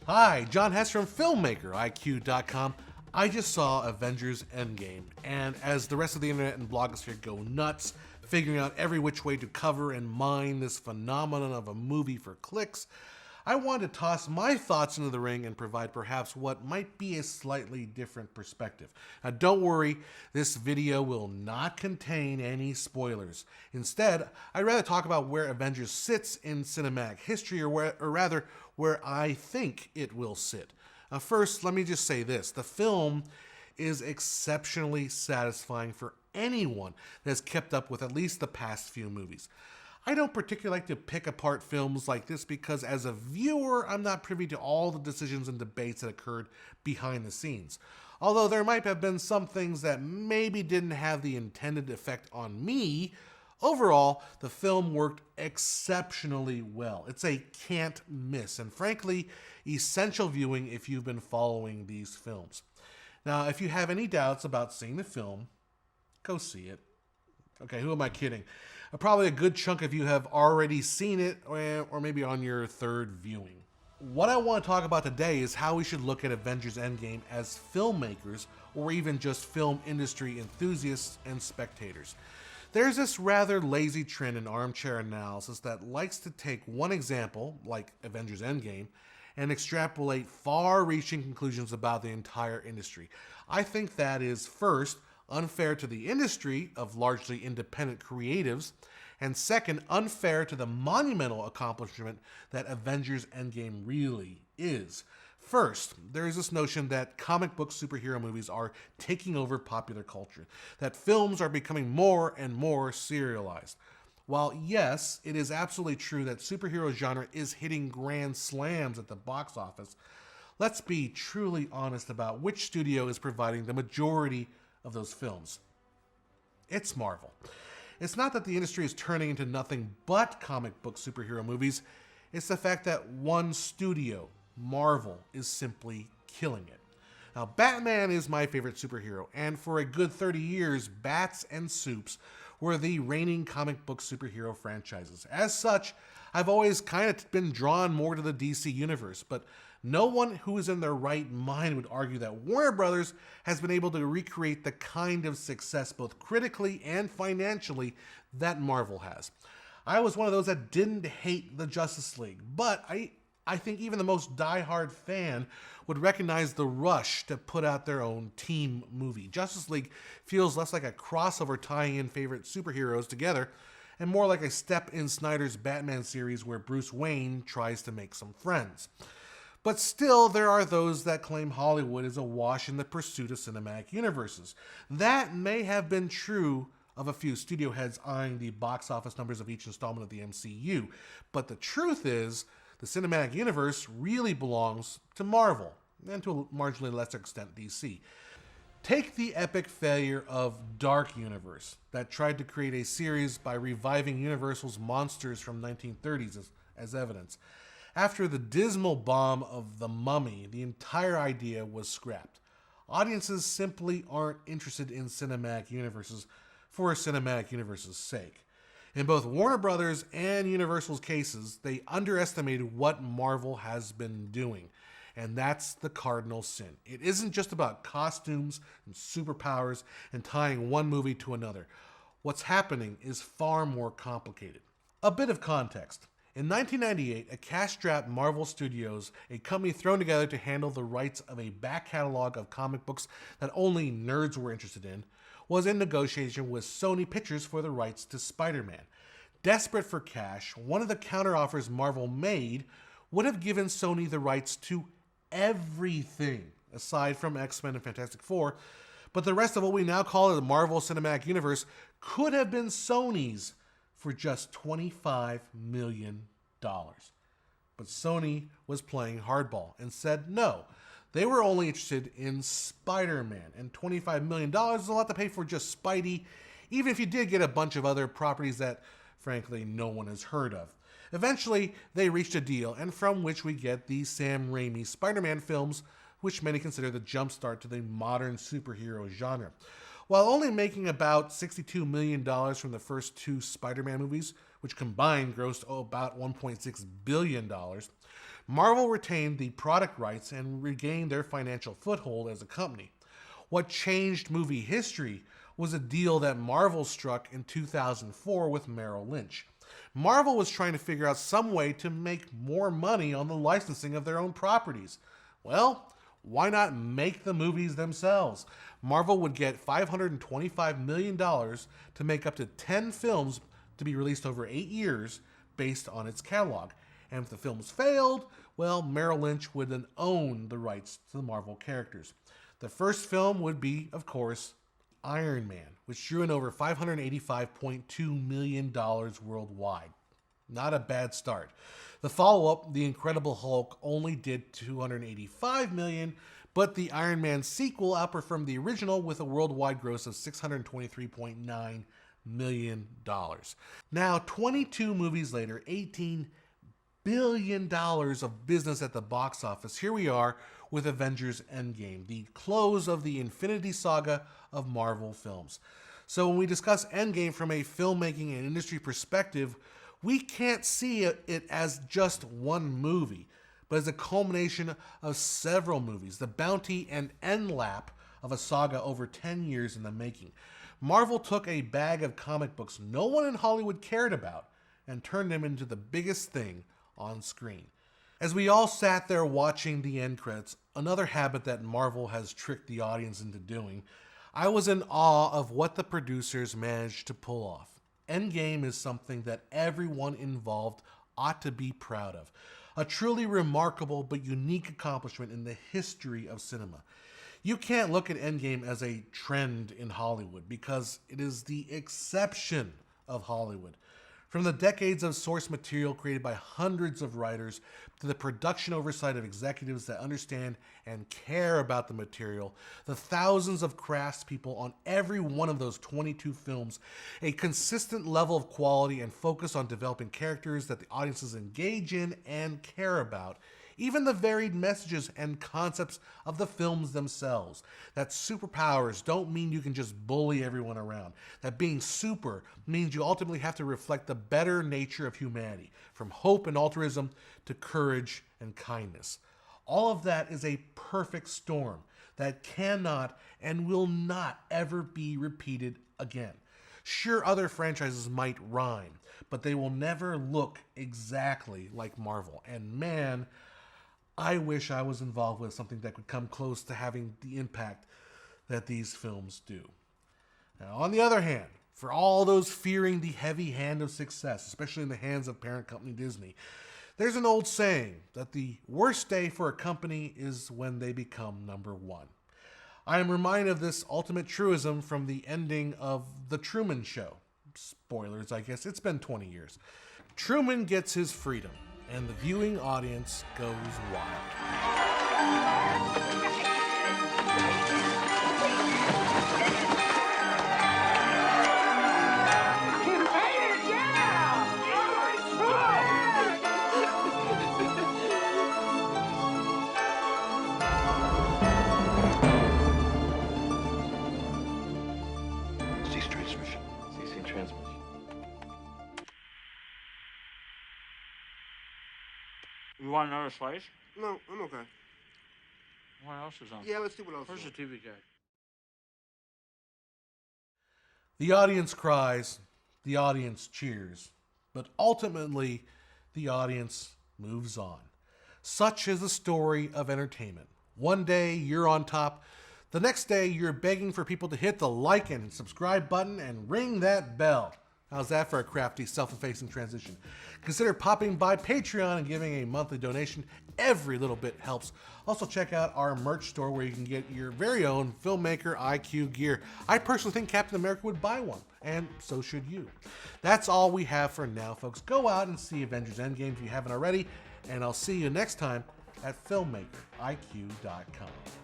Hi, John Hess from FilmmakerIQ.com. I just saw Avengers Endgame, and as the rest of the internet and blogosphere go nuts, figuring out every which way to cover and mine this phenomenon of a movie for clicks, I wanted to toss my thoughts into the ring and provide perhaps what might be a slightly different perspective. Now don't worry, this video will not contain any spoilers. Instead, I'd rather talk about where Avengers sits in cinematic history, or rather, where I think it will sit. First, let me just say this. The film is exceptionally satisfying for anyone that has kept up with at least the past few movies. I don't particularly like to pick apart films like this because as a viewer, I'm not privy to all the decisions and debates that occurred behind the scenes. Although there might have been some things that maybe didn't have the intended effect on me, overall, the film worked exceptionally well. It's a can't miss and frankly, essential viewing if you've been following these films. Now, if you have any doubts about seeing the film, go see it. Okay, who am I kidding? Probably a good chunk of you have already seen it, or maybe on your third viewing. What I want to talk about today is how we should look at Avengers Endgame as filmmakers, or even just film industry enthusiasts and spectators. There's this rather lazy trend in armchair analysis that likes to take one example, like Avengers Endgame, and extrapolate far-reaching conclusions about the entire industry. I think that is, first, unfair to the industry of largely independent creatives, and second, unfair to the monumental accomplishment that Avengers Endgame really is. First, there is this notion that comic book superhero movies are taking over popular culture, that films are becoming more and more serialized. While yes, it is absolutely true that superhero genre is hitting grand slams at the box office, let's be truly honest about which studio is providing the majority of those films. It's Marvel. It's not that the industry is turning into nothing but comic book superhero movies, it's the fact that one studio, Marvel, is simply killing it. Now, Batman is my favorite superhero, and for a good 30 years, Bats and Supes were the reigning comic book superhero franchises. As such, I've always kind of been drawn more to the DC universe, but no one who is in their right mind would argue that Warner Brothers has been able to recreate the kind of success both critically and financially that Marvel has. I was one of those that didn't hate the Justice League, but I think even the most diehard fan would recognize the rush to put out their own team movie. Justice League feels less like a crossover tying in favorite superheroes together and more like a step in Snyder's Batman series where Bruce Wayne tries to make some friends. But still, there are those that claim Hollywood is awash in the pursuit of cinematic universes. That may have been true of a few studio heads eyeing the box office numbers of each installment of the MCU, but the truth is, the cinematic universe really belongs to Marvel, and to a marginally lesser extent DC. Take the epic failure of Dark Universe, that tried to create a series by reviving Universal's monsters from 1930s as evidence. After the dismal bomb of The Mummy, the entire idea was scrapped. Audiences simply aren't interested in cinematic universes for a cinematic universe's sake. In both Warner Brothers and Universal's cases, they underestimated what Marvel has been doing. And that's the cardinal sin. It isn't just about costumes and superpowers and tying one movie to another. What's happening is far more complicated. A bit of context. In 1998, a cash-strapped Marvel Studios, a company thrown together to handle the rights of a back catalog of comic books that only nerds were interested in, was in negotiation with Sony Pictures for the rights to Spider-Man. Desperate for cash, one of the counteroffers Marvel made would have given Sony the rights to everything, aside from X-Men and Fantastic Four, but the rest of what we now call the Marvel Cinematic Universe could have been Sony's for just $25 million. But Sony was playing hardball and said no. They were only interested in Spider-Man, and $25 million is a lot to pay for just Spidey, even if you did get a bunch of other properties that, frankly, no one has heard of. Eventually, they reached a deal, and from which we get the Sam Raimi Spider-Man films, which many consider the jumpstart to the modern superhero genre. While only making about $62 million from the first two Spider-Man movies, which combined grossed about $1.6 billion, Marvel retained the product rights and regained their financial foothold as a company. What changed movie history was a deal that Marvel struck in 2004 with Merrill Lynch. Marvel was trying to figure out some way to make more money on the licensing of their own properties. Well, why not make the movies themselves? Marvel would get $525 million to make up to 10 films to be released over 8 years based on its catalog. And if the films failed, well, Merrill Lynch would then own the rights to the Marvel characters. The first film would be, of course, Iron Man, which drew in over $585.2 million worldwide. Not a bad start. The follow-up, The Incredible Hulk, only did $285 million, but the Iron Man sequel outperformed the original with a worldwide gross of $623.9 million. Now, 22 movies later, $18 billion of business at the box office. Here we are with Avengers Endgame, the close of the Infinity Saga of Marvel films. So when we discuss Endgame from a filmmaking and industry perspective, we can't see it as just one movie, but as a culmination of several movies, the bounty and end lap of a saga over 10 years in the making. Marvel took a bag of comic books no one in Hollywood cared about and turned them into the biggest thing on screen. As we all sat there watching the end credits, another habit that Marvel has tricked the audience into doing, I was in awe of what the producers managed to pull off. Endgame is something that everyone involved ought to be proud of. A truly remarkable but unique accomplishment in the history of cinema. You can't look at Endgame as a trend in Hollywood because it is the exception of Hollywood. From the decades of source material created by hundreds of writers to the production oversight of executives that understand and care about the material, the thousands of craftspeople on every one of those 22 films, a consistent level of quality and focus on developing characters that the audiences engage in and care about, even the varied messages and concepts of the films themselves. That superpowers don't mean you can just bully everyone around. That being super means you ultimately have to reflect the better nature of humanity, from hope and altruism to courage and kindness. All of that is a perfect storm that cannot and will not ever be repeated again. Sure, other franchises might rhyme, but they will never look exactly like Marvel. And man, I wish I was involved with something that could come close to having the impact that these films do. Now, on the other hand, for all those fearing the heavy hand of success, especially in the hands of parent company Disney, there's an old saying that the worst day for a company is when they become number one. I am reminded of this ultimate truism from the ending of The Truman Show. Spoilers, I guess. It's been 20 years. Truman gets his freedom, and the viewing audience goes wild. Cease transmission. Ceasing transmission. You want another slice? No, I'm okay. What else is on? Yeah, let's see what else. Where's the TV guide? The audience cries, the audience cheers, but ultimately, the audience moves on. Such is the story of entertainment. One day, you're on top. The next day, you're begging for people to hit the like and subscribe button and ring that bell. How's that for a crafty, self-effacing transition? Consider popping by Patreon and giving a monthly donation. Every little bit helps. Also, check out our merch store where you can get your very own Filmmaker IQ gear. I personally think Captain America would buy one, and so should you. That's all we have for now, folks. Go out and see Avengers Endgame if you haven't already, and I'll see you next time at FilmmakerIQ.com.